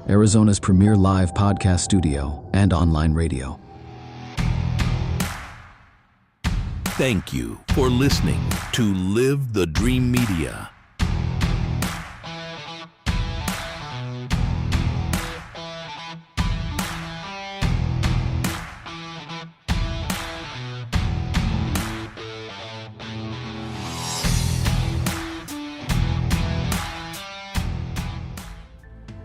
Arizona's premier live podcast studio and online radio. Thank you for listening to Live the Dream Media.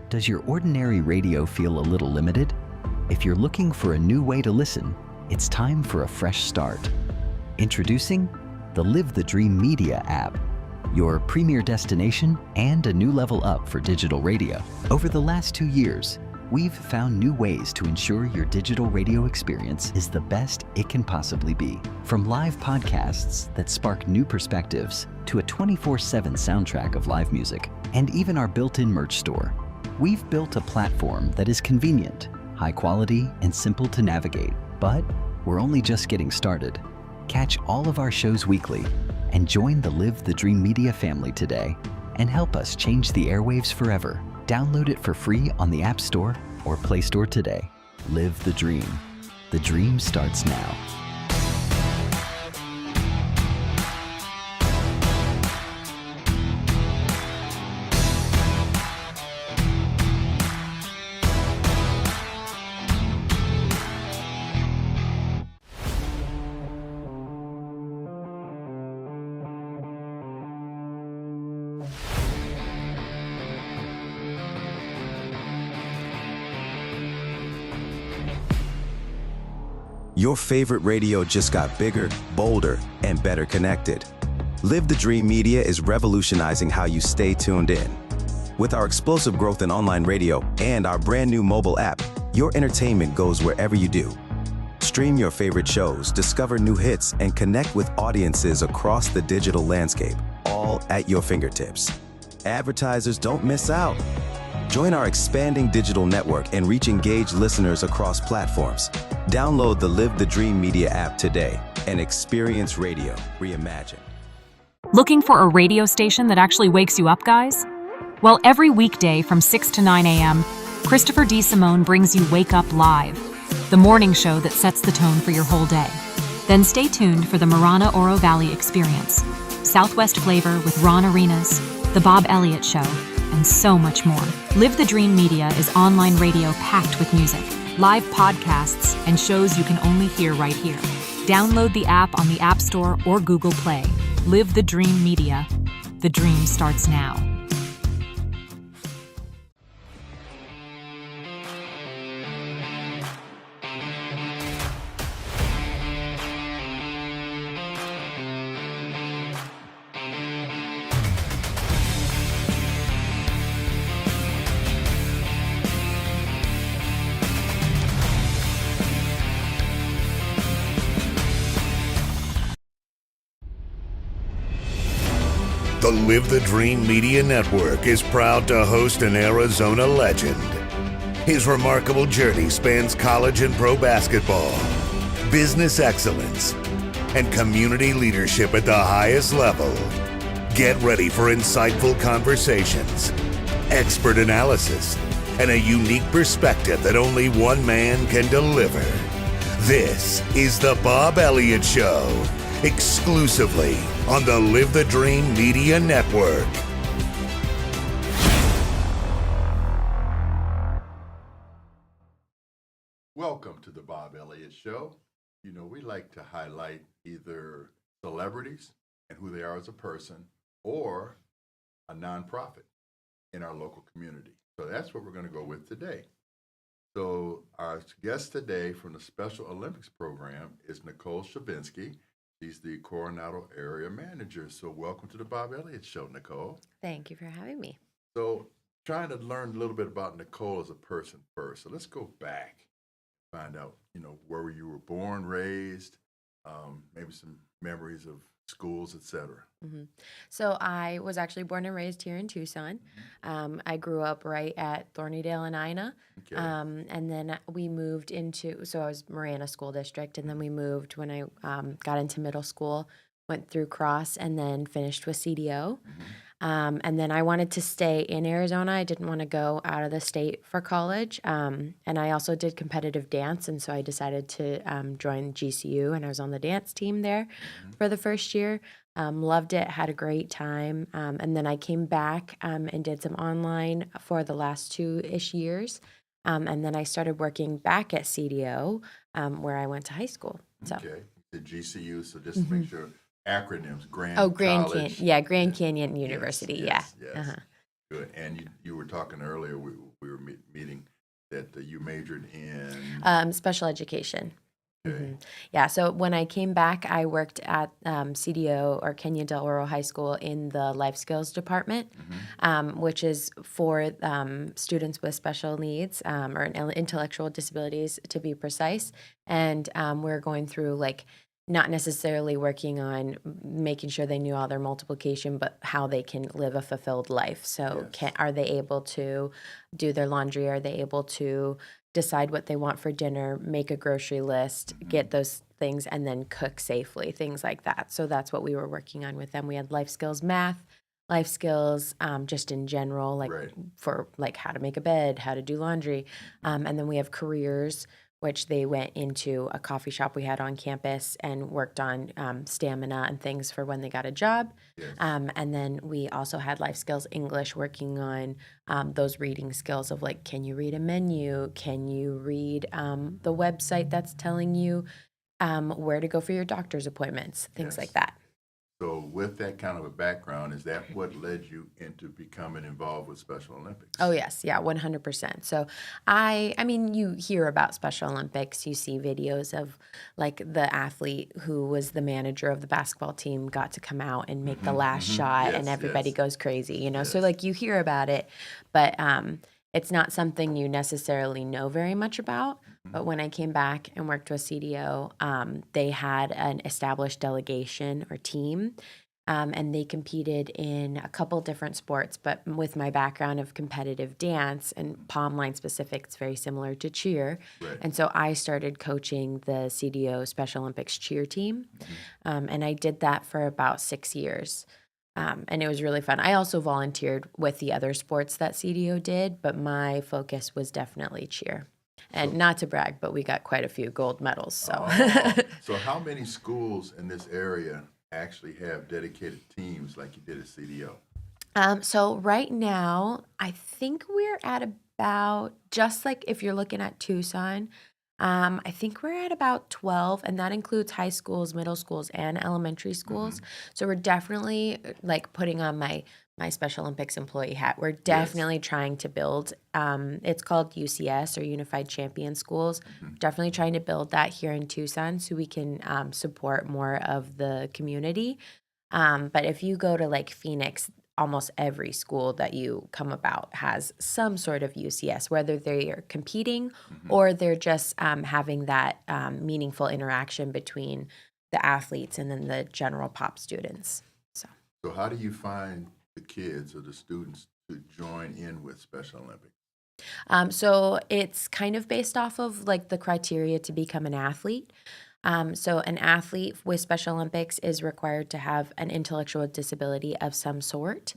Does your ordinary radio feel a little limited? If you're looking for a new way to listen, it's time for a fresh start. Introducing the Live the Dream Media app, your premier destination and a new level up for digital radio. Over the last 2 years, we've found new ways to ensure your digital radio experience is the best it can possibly be. From live podcasts that spark new perspectives to a 24/7 soundtrack of live music, and even our built-in merch store. We've built a platform that is convenient, high quality, and simple to navigate. But we're only just getting started. Catch all of our shows weekly and join the Live the Dream Media family today and help us change the airwaves forever. Download it for free on the App Store or Play Store today. Live the dream. The dream starts now. Your favorite radio just got bigger, bolder, and better connected. Live the Dream Media is revolutionizing how you stay tuned in. With our explosive growth in online radio and our brand new mobile app, your entertainment goes wherever you do. Stream your favorite shows, discover new hits, and connect with audiences across the digital landscape, all at your fingertips. Advertisers, don't miss out. Join our expanding digital network and reach engaged listeners across platforms. Download the Live the Dream Media app today and experience radio reimagined. Looking for a radio station that actually wakes you up, guys? Well, every weekday from 6 to 9 a.m., Christopher D. Simone brings you Wake Up Live, the morning show that sets the tone for your whole day. Then stay tuned for the Marana Oro Valley Experience, Southwest Flavor with Ron Arenas, The Bob Elliott Show, and so much more. Live the Dream Media is online radio packed with music, live podcasts, and shows you can only hear right here. Download the app on the App Store or Google Play. Live the Dream Media. The dream starts now. The Live the Dream Media Network is proud to host an Arizona legend. His remarkable journey spans college and pro basketball, business excellence, and community leadership at the highest level. Get ready for insightful conversations, expert analysis, and a unique perspective that only one man can deliver. This is the Bob Elliott Show, exclusively on the Live the Dream Media Network. Welcome to the Bob Elliott Show. You know, we like to highlight either celebrities and who they are as a person or a nonprofit in our local community. So that's what we're going to go with today. So our guest today from the Special Olympics program is Nicole Sevinsky. She's the Coronado area manager. So welcome to the Bob Elliott Show, Nicole. Thank you for having me. So trying to learn a little bit about Nicole as a person first. So let's go back, find out, where you were born, raised, maybe some memories of schools, etc. Mm-hmm. So I was actually born and raised here in Tucson. I grew up right at Thornydale and Ina. Okay. And then we moved so I was Marana School District, and then we moved when I got into middle school, went through cross, and then finished with CDO. And then I wanted to stay in Arizona. I didn't want to go out of the state for college. And I also did competitive dance, and so I decided to join GCU, and I was on the dance team there for the first year. Loved it, had a great time. And then I came back and did some online for the last 2-ish years. And then I started working back at CDO, where I went to high school. So. Okay. The GCU, so just to make sure, acronyms, Grand Grand College. Canyon, Grand Canyon University, Yes. Uh-huh. Good. And you were talking earlier, we were meeting that you majored in. Special education. Okay. Yeah, so when I came back, I worked at CDO, or Kenya Del Oro High School, in the life skills department, which is for students with special needs, or intellectual disabilities, to be precise. And we're going through, like, not necessarily working on making sure they knew all their multiplication, but how they can live a fulfilled life. So are they able to do their laundry? Are they able to decide what they want for dinner, make a grocery list, get those things, and then cook safely, things like that. So that's what we were working on with them. We had life skills math, life skills just in general, like for like how to make a bed, how to do laundry. And then we have careers, which they went into a coffee shop we had on campus and worked on stamina and things for when they got a job. And then we also had life skills English, working on those reading skills of, like, can you read a menu? Can you read the website that's telling you where to go for your doctor's appointments? Things like that. So with that kind of a background, is that what led you into becoming involved with Special Olympics? Oh, yes. Yeah, 100%. So I mean, you hear about Special Olympics, you see videos of, like, the athlete who was the manager of the basketball team got to come out and make the last shot, and everybody goes crazy, you know? So, like, you hear about it, but it's not something you necessarily know very much about. But when I came back and worked with CDO, they had an established delegation or team, and they competed in a couple different sports. But with my background of competitive dance and palm line specific, it's very similar to cheer. And so I started coaching the CDO Special Olympics cheer team, and I did that for about 6 years. And it was really fun. I also volunteered with the other sports that CDO did, but my focus was definitely cheer. And not to brag, but we got quite a few gold medals. So, so how many schools in this area actually have dedicated teams like you did at CDO? So right now, I think we're at about, just like if you're looking at Tucson, I think we're at about 12, and that includes high schools, middle schools, and elementary schools. So we're definitely, like, putting on my Special Olympics employee hat. We're definitely trying to build, it's called UCS, or Unified Champion Schools. Definitely trying to build that here in Tucson so we can support more of the community. But if you go to, like, Phoenix, almost every school that you come about has some sort of UCS, whether they are competing or they're just having that meaningful interaction between the athletes and then the general pop students. So how do you find the kids or the students to join in with Special Olympics? So it's kind of based off of, like, the criteria to become an athlete. So an athlete with Special Olympics is required to have an intellectual disability of some sort.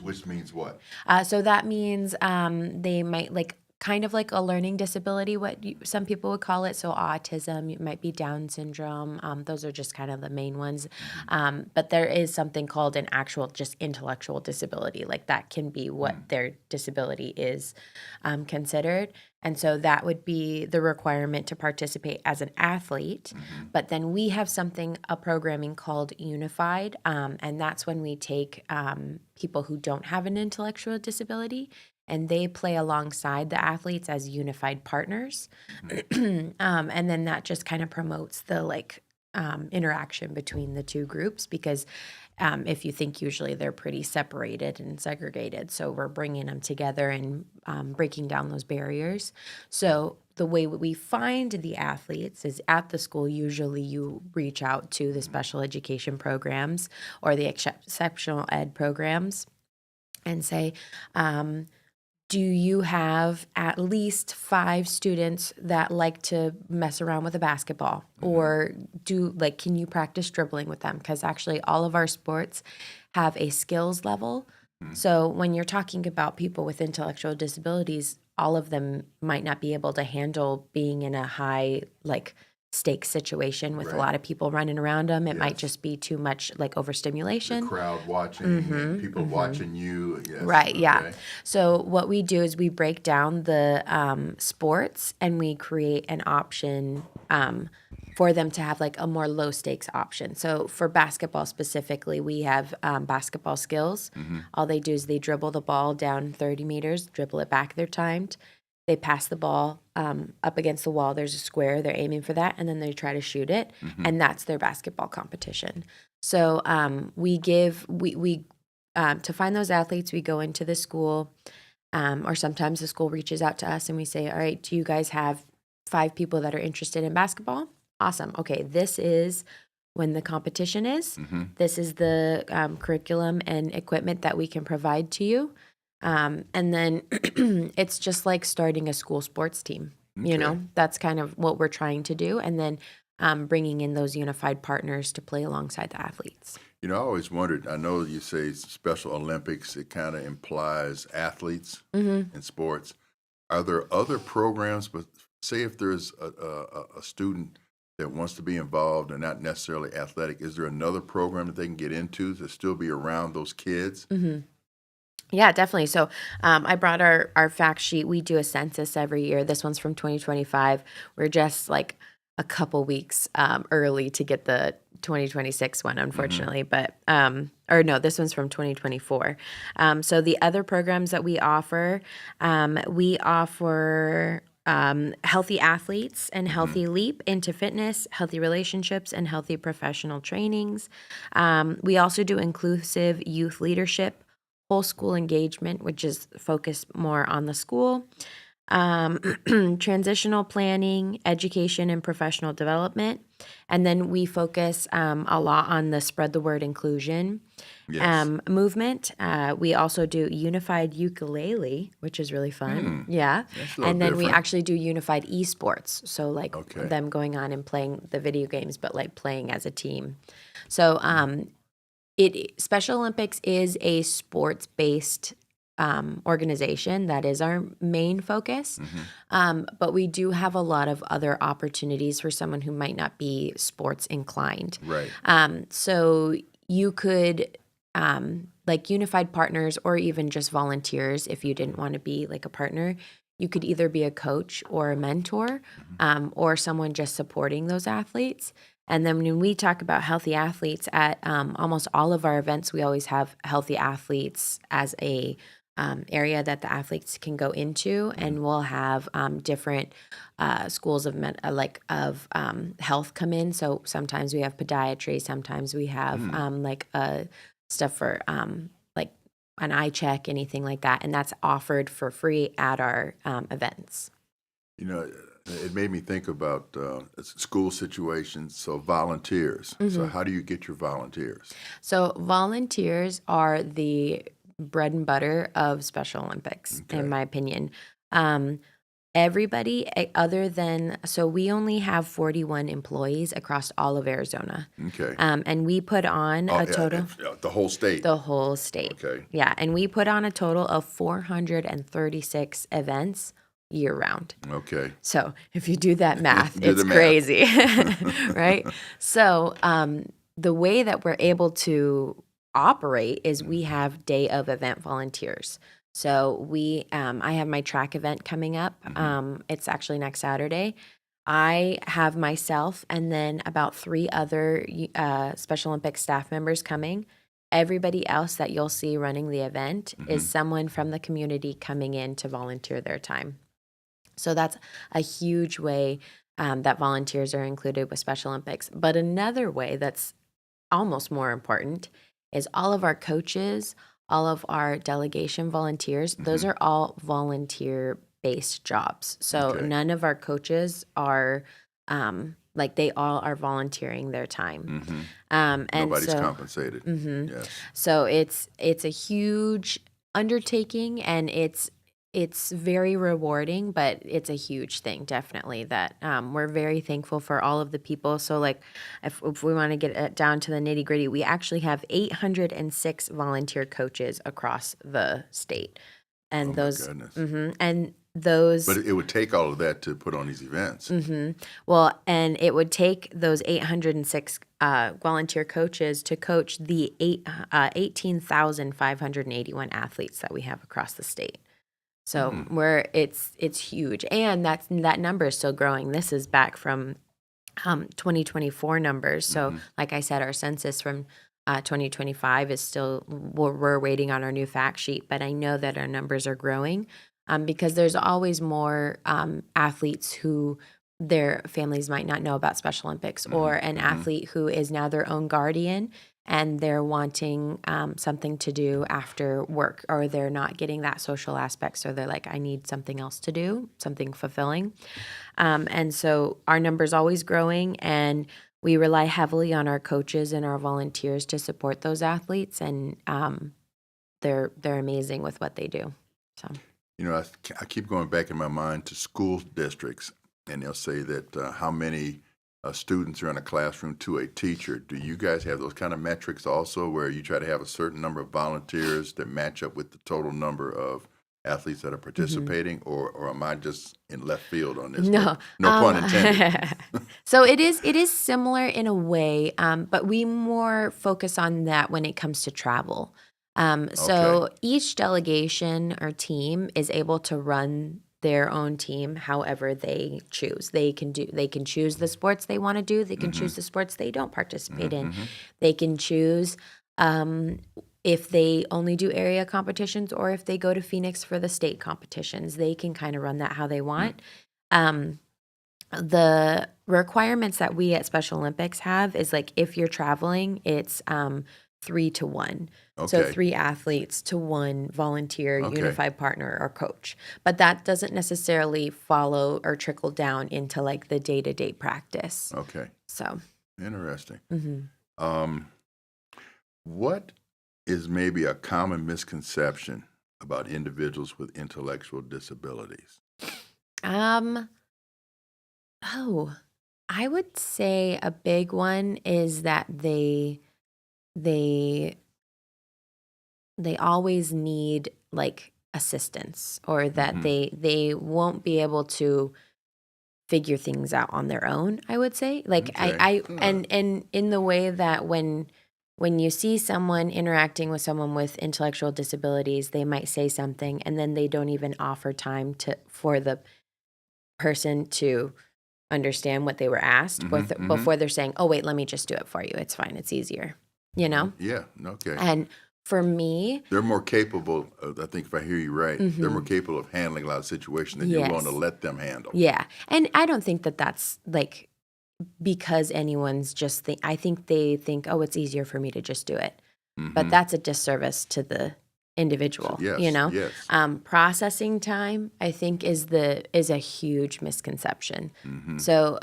Which means what? So that means they might, like, kind of like a learning disability, some people would call it. So autism, it might be Down syndrome. Those are just kind of the main ones. But there is something called an actual just intellectual disability. Like, that can be what their disability is considered. And so that would be the requirement to participate as an athlete. But then we have a programming called Unified, and that's when we take people who don't have an intellectual disability, and they play alongside the athletes as unified partners. And then that just kind of promotes the, like, interaction between the two groups, because if you think, usually they're pretty separated and segregated. So we're bringing them together and breaking down those barriers. So the way we find the athletes is at the school. Usually you reach out to the special education programs or the exceptional ed programs and say, do you have at least 5 students that like to mess around with a basketball? Or can you practice dribbling with them? Because actually all of our sports have a skills level. So when you're talking about people with intellectual disabilities, all of them might not be able to handle being in a high, stake situation with a lot of people running around them. It might just be too much overstimulation. The crowd watching, people watching you. Yes. Right, yeah. Okay. So what we do is we break down the sports and we create an option for them to have a more low stakes option. So for basketball specifically, we have basketball skills. All they do is they dribble the ball down 30 meters, dribble it back, they're timed. They pass the ball up against the wall. There's a square. They're aiming for that, and then they try to shoot it, and that's their basketball competition. So to find those athletes, we go into the school, or sometimes the school reaches out to us, and we say, all right, do you guys have 5 people that are interested in basketball? Awesome. Okay, this is when the competition is. This is the curriculum and equipment that we can provide to you. And then it's just like starting a school sports team. That's kind of what we're trying to do. And then bringing in those unified partners to play alongside the athletes. I always wondered, I know you say Special Olympics, it kind of implies athletes in sports. Are there other programs, but say if there's a student that wants to be involved and not necessarily athletic, is there another program that they can get into to still be around those kids? Yeah, definitely. So I brought our fact sheet. We do a census every year. This one's from 2025. We're just a couple weeks early to get the 2026 one, unfortunately. But this one's from 2024. So the other programs that we offer healthy athletes and healthy leap into fitness, healthy relationships, and healthy professional trainings. We also do inclusive youth leadership, whole school engagement, which is focused more on the school, transitional planning, education and professional development. And then we focus a lot on the spread the word inclusion movement. We also do unified ukulele, which is really fun. Yeah. And then we actually do unified esports. So them going on and playing the video games, but playing as a team. So Special Olympics is a sports-based organization. That is our main focus. But we do have a lot of other opportunities for someone who might not be sports inclined. Right. So you could, unified partners or even just volunteers, if you didn't want to be a partner, you could either be a coach or a mentor or someone just supporting those athletes. And then when we talk about healthy athletes at almost all of our events, we always have healthy athletes as a area that the athletes can go into, and we'll have different schools of health come in. So sometimes we have podiatry, sometimes we have stuff for an eye check, anything like that, and that's offered for free at our events. It made me think about school situations, so volunteers. So how do you get your volunteers? So volunteers are the bread and butter of Special Olympics, in my opinion. Everybody so we only have 41 employees across all of Arizona. Okay. And we put on a total. The whole state? The whole state. Okay. Yeah, and we put on a total of 436 events year round. Okay. So if you do that math, it's crazy, right? So the way that we're able to operate is we have day of event volunteers. So I have my track event coming up. It's actually next Saturday. I have myself and then about 3 other Special Olympics staff members coming. Everybody else that you'll see running the event is someone from the community coming in to volunteer their time. So that's a huge way that volunteers are included with Special Olympics. But another way that's almost more important is all of our coaches, all of our delegation volunteers, those are all volunteer-based jobs. So none of our coaches are they all are volunteering their time. And nobody's compensated. Yes. So it's a huge undertaking, and it's it's very rewarding, but it's a huge thing, definitely, that we're very thankful for all of the people. So, like, if we want to get it down to the nitty gritty, we actually have 806 volunteer coaches across the state. And Oh, my goodness. And those, But it would take all of that to put on these events. well, and it would take those 806 volunteer coaches to coach the 18,581 athletes that we have across the state. So it's huge, and that number is still growing. This is back from 2024 numbers. So, like I said, our census from 2025 is still, we're waiting on our new fact sheet, but I know that our numbers are growing because there's always more athletes who their families might not know about Special Olympics, or an athlete who is now their own guardian and they're wanting something to do after work, or they're not getting that social aspect. So they're like, I need something else to do, something fulfilling. And so our number's always growing, and we rely heavily on our coaches and our volunteers to support those athletes, and they're amazing with what they do. So, You know, I keep going back in my mind to school districts, and they'll say that how many students are in a classroom to a teacher. Do you guys have those kind of metrics also, where you try to have a certain number of volunteers that match up with the total number of athletes that are participating, or am I just in left field on this? No, No pun intended. So it is similar in a way, but we more focus on that when it comes to travel. So each delegation or team is able to run their own team however they choose. They can choose the sports they want to do. They can choose the sports they don't participate in. They can choose if they only do area competitions, or if they go to Phoenix for the state competitions. They can kind of run that how they want. The requirements that we at Special Olympics have is, like, if you're traveling, it's 3-to-1. So 3 athletes to 1 volunteer, unified partner, or coach. But that doesn't necessarily follow or trickle down into, like, the day-to-day practice. Okay. So Interesting. What is maybe a common misconception about individuals with intellectual disabilities? I would say a big one is that they always need, like, assistance, or that they won't be able to figure things out on their own, I would say. Like, and in the way that when you see someone interacting with someone with intellectual disabilities, they might say something and then they don't even offer time for the person to understand what they were asked before they're saying, oh, wait, let me just do it for you. It's fine. It's easier, you know? Yeah, okay. And for me, They're more capable of, I think if I hear you right, they're more capable of handling a lot of situations than you're willing to let them handle. yeah. And I don't think that that's, like, because anyone's just I think they think, oh, it's easier for me to just do it. But that's a disservice to the individual, you know? Yes. Processing time, I think, is a huge misconception. So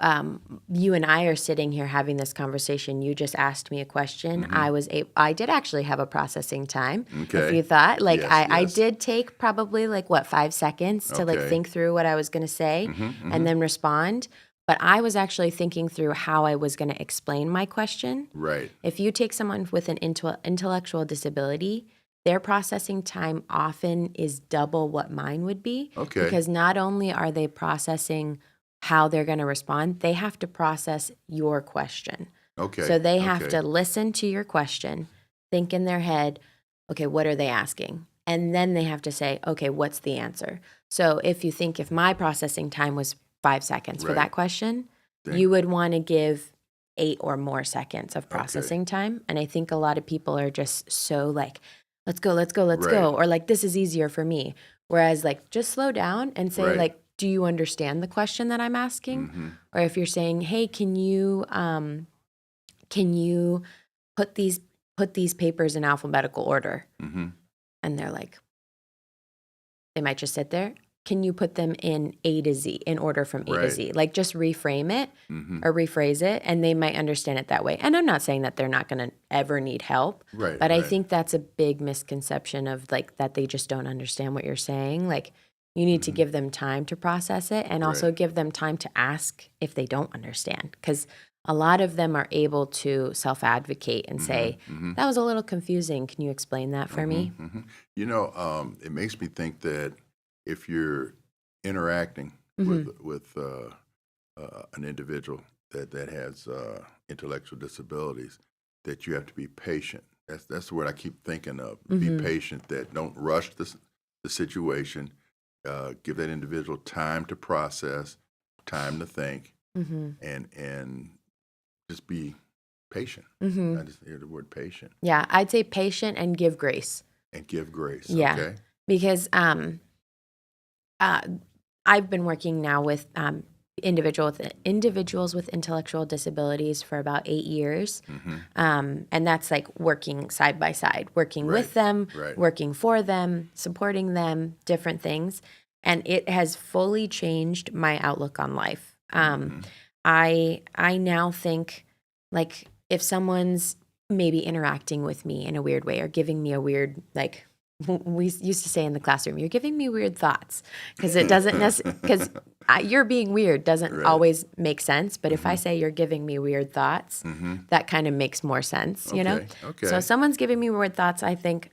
you and I are sitting here having this conversation. You just asked me a question. I did actually have a processing time. If you thought, like, I did take probably, like, 5 seconds to like think through what I was going to say and then respond. But I was actually thinking through how I was going to explain my question. Right. If you take someone with an intellectual disability, their processing time often is double what mine would be. Okay. Because not only are they processing how they're going to respond, they have to process your question. Okay. So they have to listen to your question, think in their head, okay, what are they asking? And then they have to say, okay, what's the answer? So if my processing time was 5 seconds for that question, you would want to give 8 or more seconds of processing time. And I think a lot of people are just so like, let's go, or like, this is easier for me. Whereas, like, just slow down and say, like, do you understand the question that I'm asking? Or if you're saying, hey, can you put these papers in alphabetical order? And they're like, they might just sit there. Can you put them in A to Z, in order from A to Z? Like, just reframe it or rephrase it, and they might understand it that way. And I'm not saying that they're not going to ever need help, but I think that's a big misconception of, like, that they just don't understand what you're saying. Like, You need to give them time to process it, and also Right. give them time to ask if they don't understand. Because a lot of them are able to self-advocate and say, that was a little confusing. Can you explain that for me? It makes me think that if you're interacting with an individual that has intellectual disabilities, that you have to be patient. That's the word I keep thinking of. Be patient. That don't rush the situation. Give that individual time to process, time to think, and just be patient. I just hear the word patient. Yeah, I'd say patient and give grace. And give grace. Yeah. Okay. Because I've been working now with individuals with intellectual disabilities for about 8 years. And that's like working side by side, working with them, working for them, supporting them, different things. And it has fully changed my outlook on life. I now think, like, if someone's maybe interacting with me in a weird way or giving me a weird, like, we used to say in the classroom, you're giving me weird thoughts, because it doesn't necessarily, because you're being weird doesn't always make sense. But if I say you're giving me weird thoughts, that kind of makes more sense, you know? Okay. So if someone's giving me weird thoughts, I think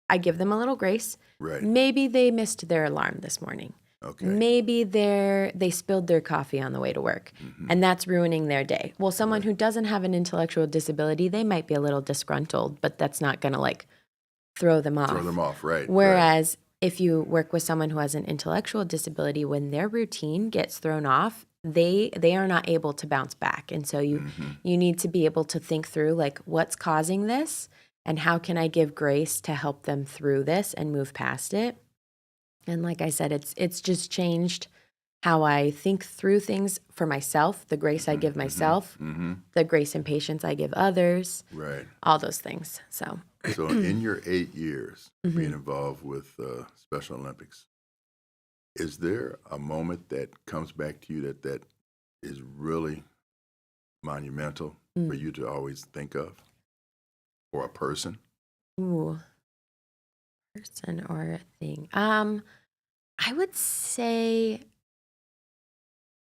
I give them a little grace. Right. Maybe they missed their alarm this morning. Okay. Maybe they spilled their coffee on the way to work, and that's ruining their day. Well, someone who doesn't have an intellectual disability, they might be a little disgruntled, but that's not going to, like, throw them off. Throw them off, right. Whereas if you work with someone who has an intellectual disability, when their routine gets thrown off, they are not able to bounce back. And so you need to be able to think through, like, what's causing this and how can I give grace to help them through this and move past it. And like I said, it's just changed how I think through things for myself, the grace I give myself, the grace and patience I give others, Right. all those things. So in your 8 years being involved with Special Olympics, is there a moment that comes back to you that is really monumental for you to always think of? Or a person? Ooh, person or a thing. I would say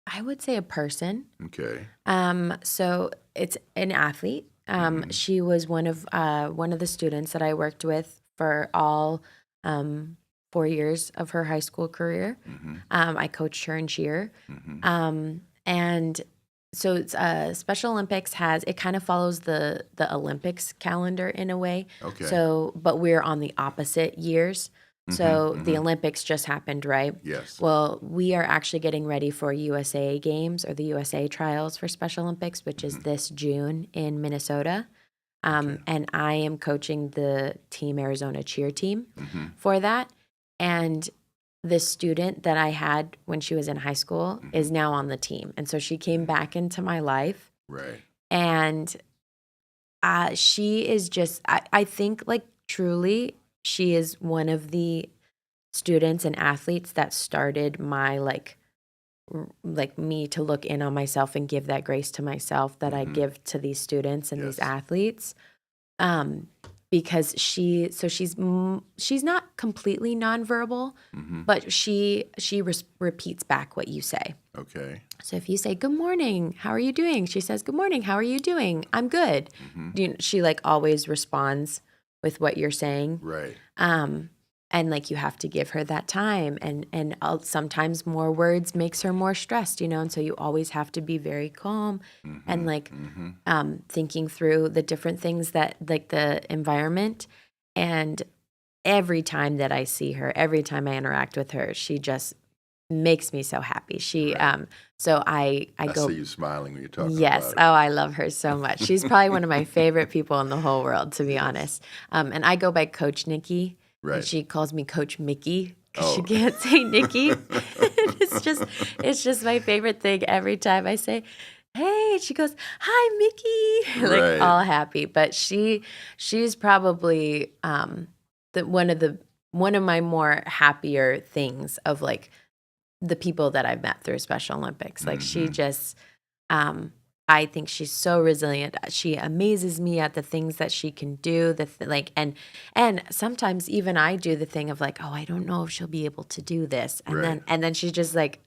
a person. Okay. So it's an athlete. She was one of the students that I worked with for all 4 years of her high school career. I coached her in cheer. And so it's, Special Olympics it kind of follows the Olympics calendar in a way. Okay. So, but we're on the opposite years. So the Olympics just happened, right? Yes. Well, we are actually getting ready for USA Games, or the USA Trials for Special Olympics, which is this June in Minnesota. And I am coaching the Team Arizona cheer team for that. And the student that I had when she was in high school is now on the team. And so she came back into my life. Right. And she is just, I think, like, truly, she is one of the students and athletes that started my, like me to look in on myself and give that grace to myself that I give to these students and these athletes. Because she's not completely nonverbal, but she repeats back what you say. Okay. So if you say, "Good morning, how are you doing?" She says, "Good morning, how are you doing? I'm good." She, like, always responds with what you're saying. Right. And, like, you have to give her that time, and sometimes more words makes her more stressed, and so you always have to be very calm and, like, thinking through the different things that, like, the environment. And every time that I see her, every time I interact with her, she just makes me so happy. She so I go. I see you smiling when you're talking Yes. about it. Oh, I love her so much. She's probably one of my favorite people in the whole world, to be honest. And I go by Coach Nikki. Right. And she calls me Coach Mickey because she can't say Nikki. It's just my favorite thing. Every time I say, "Hey," she goes, "Hi, Mickey," like, all happy. But she's probably one of my more happier things of, like, the people that I've met through Special Olympics. Like, she just I think she's so resilient. She amazes me at the things that she can do. And sometimes even I do the thing of like, oh, I don't know if she'll be able to do this, and Right. then she's just like,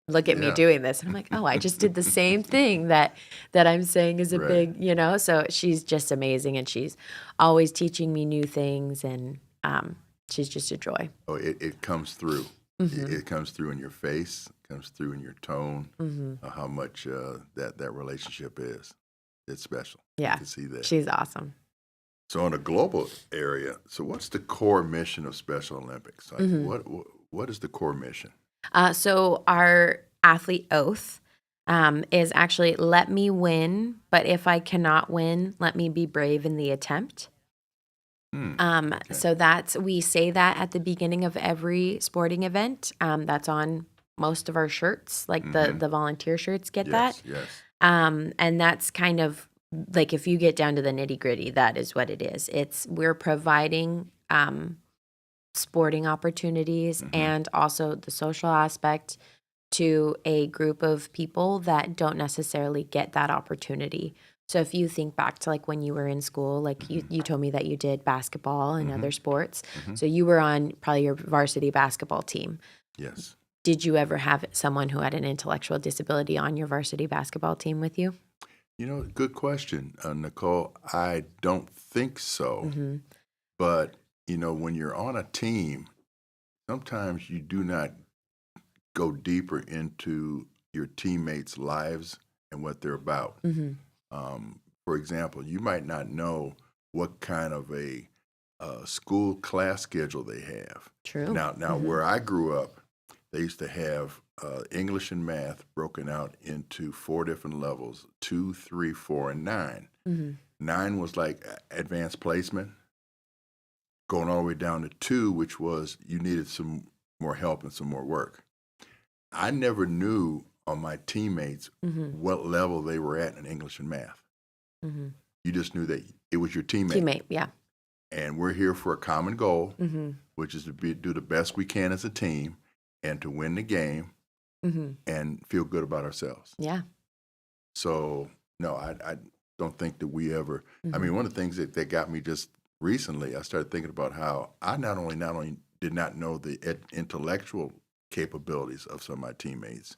look at me Yeah. doing this, and I'm like, oh, I just did the same thing that I'm saying is a Right. big, you know. So she's just amazing, and she's always teaching me new things, and she's just a joy. Oh, it comes through. It comes through in your face, comes through in your tone, how much that relationship is. It's special. Yeah, You can see that. she's awesome. So on a global area, so what's the core mission of Special Olympics? Like what is the core mission? So our athlete oath is actually let me win, but if I cannot win, let me be brave in the attempt. So we say that at the beginning of every sporting event. That's on most of our shirts, like the volunteer shirts get that. Yes. And that's kind of like, if you get down to the nitty gritty, that is what it is. We're providing sporting opportunities and also the social aspect to a group of people that don't necessarily get that opportunity. So if you think back to like when you were in school, like you told me that you did basketball and other sports. So you were on probably your varsity basketball team. Yes. Did you ever have someone who had an intellectual disability on your varsity basketball team with you? Good question, Nicole. I don't think so. But, when you're on a team, sometimes you do not go deeper into your teammates' lives and what they're about. For example, you might not know what kind of a school class schedule they have. True. Now, where I grew up, they used to have English and math broken out into 4 different levels: 2, 3, 4, and 9. 9 was like advanced placement, going all the way down to 2, which was you needed some more help and some more work. I never knew on my teammates what level they were at in English and math. You just knew that it was your teammate. Yeah. And we're here for a common goal, which is to do the best we can as a team and to win the game and feel good about ourselves. Yeah. So, no, I don't think that we ever, I mean, one of the things that got me just recently, I started thinking about how I not only did not know the intellectual capabilities of some of my teammates,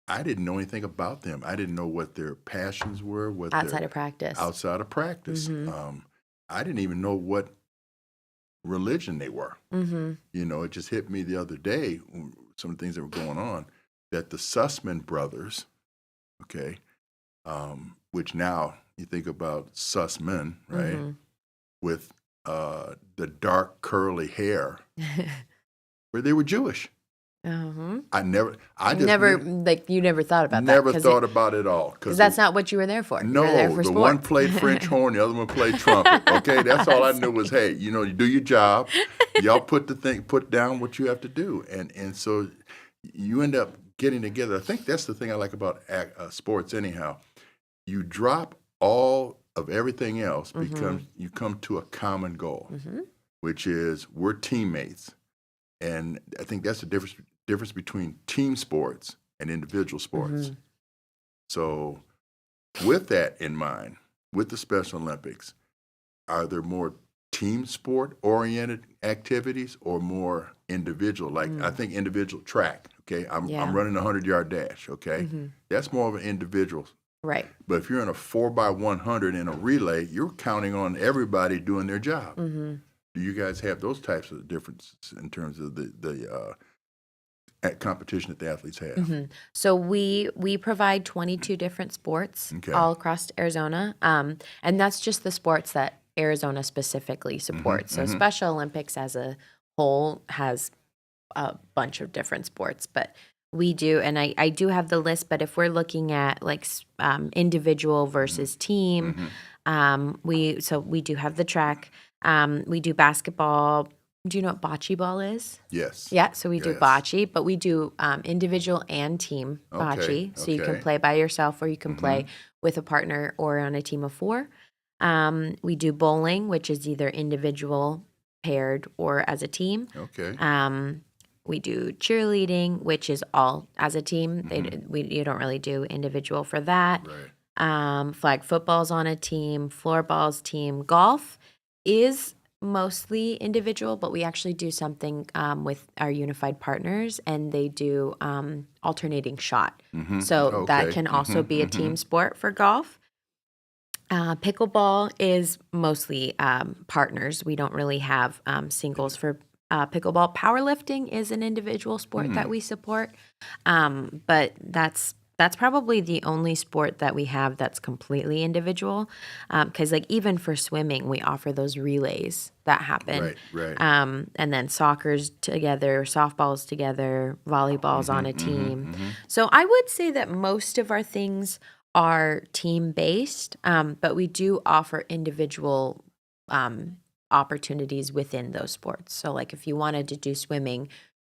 I didn't know anything about them. I didn't know what their passions were. Outside of practice. Outside of practice. I didn't even know what religion they were. It just hit me the other day, some of the things that were going on, that the Sussman brothers, which now you think about Sussman, right, with the dark curly hair, where they were Jewish. You never thought about that. Never thought about it all. Because that's not what you were there for. No, you were there for the sport. one played French horn, the other one played trumpet. Okay, that's all I knew was, hey, you do your job. Y'all put down what you have to do, and so you end up getting together. I think that's the thing I like about sports. Anyhow, you drop all of everything else because you come to a common goal, which is we're teammates. And I think that's the difference between team sports and individual sports. So with that in mind, with the Special Olympics, are there more team sport oriented activities or more individual? Like I think individual track, I'm running a 100-yard dash, That's more of an individual. Right. But if you're in a 4x100 in a relay, you're counting on everybody doing their job. Do you guys have those types of differences in terms of the competition that the athletes have? So we provide 22 different sports all across Arizona, and that's just the sports that Arizona specifically supports. So Special Olympics as a whole has a bunch of different sports, but we do, and I do have the list, but if we're looking at like individual versus team, we do have the track. We do basketball. Do you know what bocce ball is? Yes. Yeah, so we do bocce, but we do individual and team bocce. So you can play by yourself or you can play with a partner or on a team of 4. We do bowling, which is either individual, paired, or as a team. We do cheerleading, which is all as a team. You don't really do individual for that. Right. Flag football's on a team, floorball's team. Golf is mostly individual, but we actually do something with our unified partners, and they do alternating shot. So that Okay. can also be a team sport for golf. Pickleball is mostly partners. We don't really have singles for pickleball. Powerlifting is an individual sport that we support, but that's probably the only sport that we have that's completely individual. Because like even for swimming, we offer those relays that happen. Right. And then soccer's together, softball's together, volleyball's on a team. So I would say that most of our things are team-based, but we do offer individual opportunities within those sports. So like if you wanted to do swimming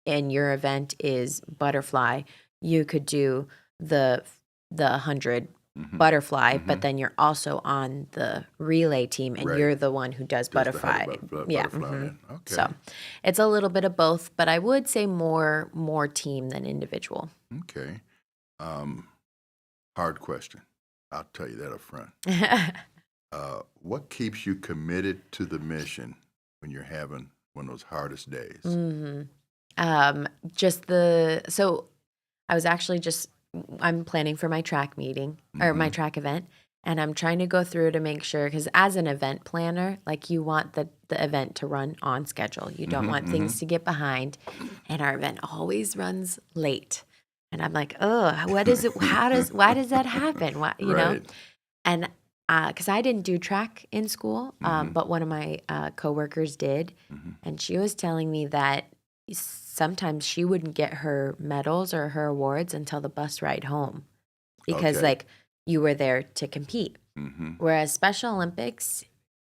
and your event is butterfly, you could do the 100 butterfly, but then you're also on the relay team and Right. you're the one who does butterfly. Yeah. Okay. So it's a little bit of both, but I would say more team than individual. Okay. Hard question. I'll tell you that up front. What keeps you committed to the mission when you're having one of those hardest days? So I was actually I'm planning for my track meeting or my track event, and I'm trying to go through to make sure, because as an event planner, like you want the event to run on schedule. You don't want things to get behind, and our event always runs late. And I'm like, oh, what is it? Why does that happen? Why, you know? And because I didn't do track in school, but one of my coworkers did, and she was telling me that sometimes she wouldn't get her medals or her awards until the bus ride home, because Okay. like you were there to compete. Whereas Special Olympics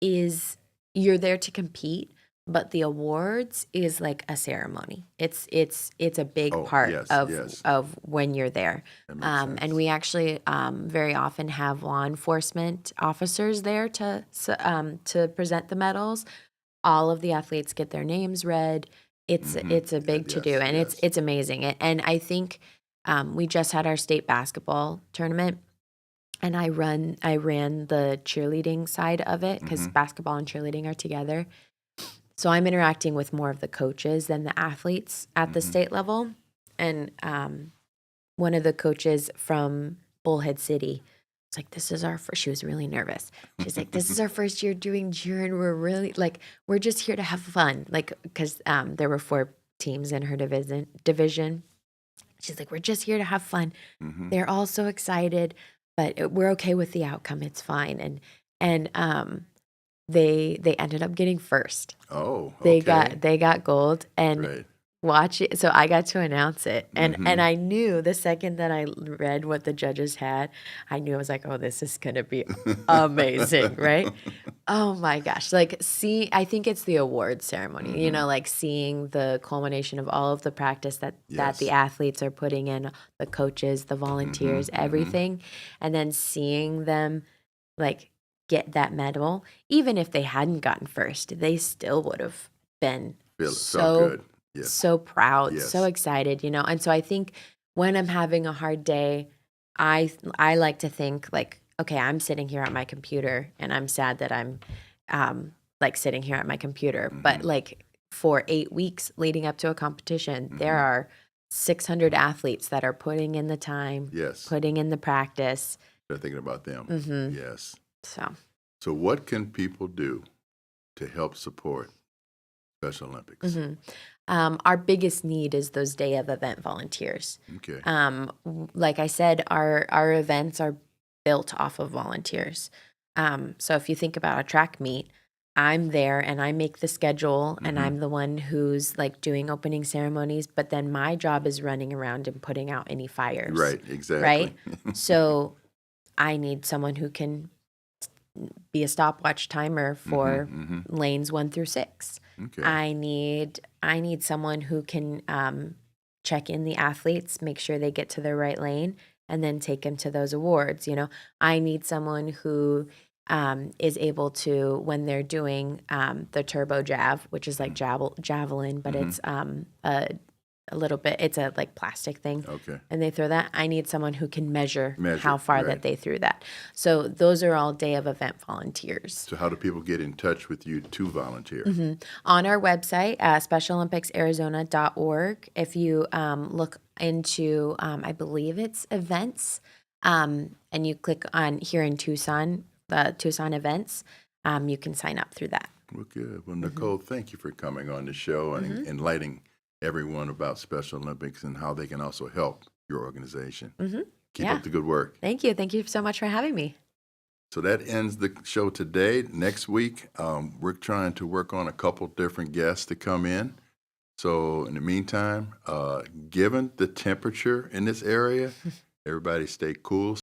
is you're there to compete, but the awards is like a ceremony. It's a big part yes, of yes. of when you're there. That makes sense. And we actually very often have law enforcement officers there to present the medals. All of the athletes get their names read. It's a big to do, and yes. it's amazing. And I think we just had our state basketball tournament, and I ran the cheerleading side of it, because basketball and cheerleading are together. So I'm interacting with more of the coaches than the athletes at the state level. And one of the coaches from Bullhead City was like, this is our first, she was really nervous. She's like, this is our first year doing cheer, and we're really like, we're just here to have fun. Like, because there were 4 teams in her division. She's like, we're just here to have fun. They're all so excited, but we're okay with the outcome. It's fine. And they ended up getting first. Oh, okay. They got gold, and Right. watch it. So I got to announce it, and I knew the second that I read what the judges had, I knew I was like, oh, this is gonna be amazing, right? Oh my gosh! Like, I think it's the award ceremony. You know, like seeing the culmination of all of the practice that Yes. the athletes are putting in, the coaches, the volunteers, everything, and then seeing them like get that medal. Even if they hadn't gotten first, they still would have been Felt so good. Yes. so proud, Yes. so excited, you know. And so I think when I'm having a hard day, I like to think like, okay, I'm sitting here at my computer, and I'm sad that I'm like sitting here at my computer. But like for 8 weeks leading up to a competition, there are 600 athletes that are putting in the time, Yes. putting in the practice. They're thinking about them. Yes. So what can people do to help support Special Olympics? Our biggest need is those day of event volunteers. Okay. Like I said, our events are built off of volunteers. So if you think about a track meet, I'm there and I make the schedule, and I'm the one who's like doing opening ceremonies, but then my job is running around and putting out any fires. Right. Exactly. Right? So I need someone who can be a stopwatch timer for lanes 1 through 6. Okay. I need someone who can check in the athletes, make sure they get to the right lane, and then take them to those awards. You know, I need someone who is able to, when they're doing the turbo jav, which is like javelin, but it's a little bit. It's a like plastic thing. Okay. And they throw that. I need someone who can measure Measure, how far right. that they threw that. So those are all day of event volunteers. So how do people get in touch with you to volunteer? On our website, SpecialOlympicsArizona.org, if you look into, I believe it's events, and you click on here in Tucson, the Tucson events, you can sign up through that. Well, good. Well, Nicole, thank you for coming on the show and enlightening everyone about Special Olympics and how they can also help your organization. Keep Yeah. up the good work. Thank you. Thank you so much for having me. So that ends the show today. Next week, we're trying to work on a couple different guests to come in. So in the meantime, given the temperature in this area, everybody stay cool,